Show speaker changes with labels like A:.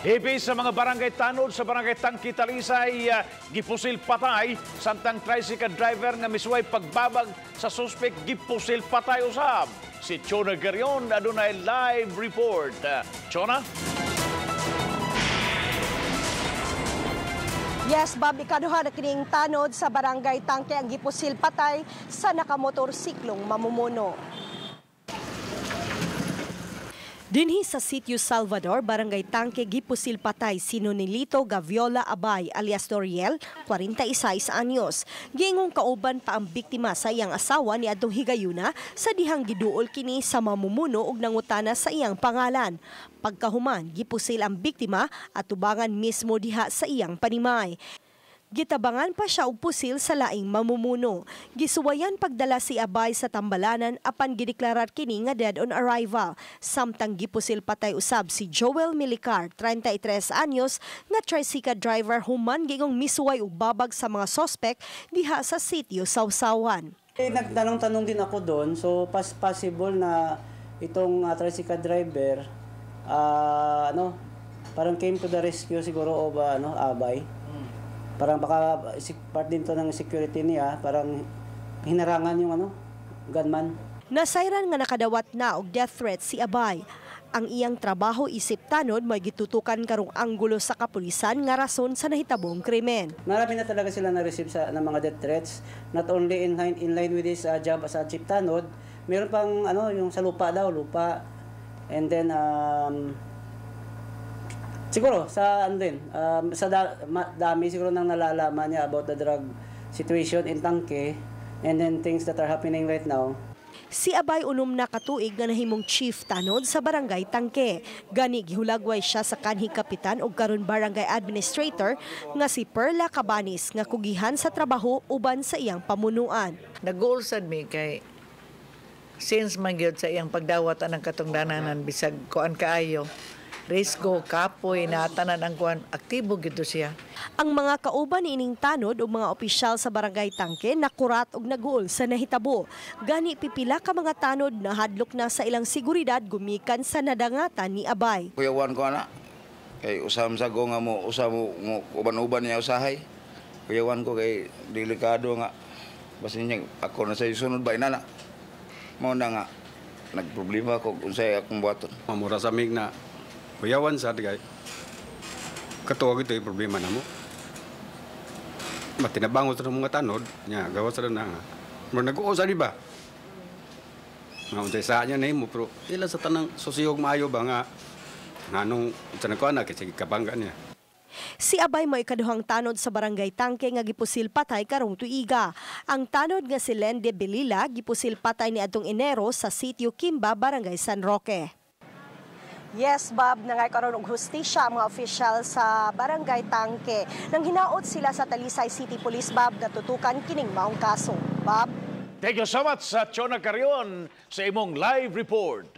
A: Hipi sa mga barangay tanod sa barangay Tangke Talisay, gipusil patay samtang tricycle driver nga misway pagbabag sa suspect gipusil patay usab. Si Chona Garion adunay live report. Chona?
B: Yes, Bob, ikaduha na kining tanod sa barangay Tangke ang gipusil patay sa nakamotorsiklong mamumuno. Dinhi sa Sitio Salvador, Barangay Tangke, gipusil patay si Nonilito Gaviola Abay alias Doriel, 46 anyos. Giingong kauban pa ang biktima sa iyang asawa ni adtong higayuna sa dihang giduol kini sa mamumuno ug nangutana sa iyang pangalan. Pagkahuman, gipusil ang biktima at tubangan mismo diha sa iyang panimay. Gitabangan pa siya og pusil sa laing mamumuno. Gisuwayan pagdala si Abay sa tambalanan apan gideklarar kini nga dead on arrival. Samtang gipusil patay usab si Joel Milicar, 33 anyos, nga tricycle driver human gingong misuway og babag sa mga sospek diha sa sitio Sawsawan.
C: Nagtanong-tanong din ako doon, so possible na itong tricycle driver parang came to the rescue siguro of Abay. Parang baka part din to ng security niya, parang hinarangan yung gunman. Nasayran
B: nga nakadawat na og death threat si Abay. Ang iyang trabaho isip tanod may gitutukan karong anggulo sa kapulisan nga rason sa nahitabong krimen.
C: Marami na talaga sila na-receive ng mga death threats, not only in line with his job as a chief tanod, meron pang yung sa lupa. And then siguro sa dami siguro nang nalalaman niya about the drug situation in Tangke and then things that are happening right now.
B: Si Abay unom na katuig nga nahimong chief tanod sa barangay Tangke. Gani gihulagway siya sa kanhi kapitan ug karon barangay administrator nga si Perla Cabanis nga kugihan sa trabaho uban sa iyang pamunuan.
D: Nag-goal sad mi kay since magyud sa iyang pagdawat anang katungdananan bisag kuan kaayo. Risko, kapoy, natanan ang kuan, aktibo gito siya.
B: Ang mga kauban ining tanod o mga opisyal sa barangay Tangke nakurat og naguol sa nahitabo. Gani pipila ka mga tanod na hadlok na sa ilang seguridad gumikan sa nadangatan ni Abay.
E: Kuyawan ko ana, kay usam sa go nga mo uban-uban niya usahay. Kuyawan ko kay delikado nga. Basin niya ako na sa sunod ba inana. Mao na nga nagproblema ko unsay akong buhaton.
F: Mamura sa mig na kuyawan sa digay. Katuwag ito yung problema na mo. Matinabangon sa mga tanod, niya, gawa sa na nga. Nag-uusa di ba? Nga unsay sa niya na mo, pero ila sa tanang sosiyog maayo ba nga nganong sa nagkuhan na kasi kabangga niya.
B: Si Abay may ikaduhang tanod sa barangay Tangke nga gipusil patay karong tuiga. Ang tanod nga si Lende Belila gipusil patay ni adtong Enero sa sitio Kimba, barangay San Roque. Yes, Bob, nangay karon og hustisya ang mga opisyal sa barangay Tangke. Nang hinaot sila sa Talisay City Police, Bob, natutukan kining maong kaso. Bob?
A: Thank you so much sa Chona Garion sa imong live report.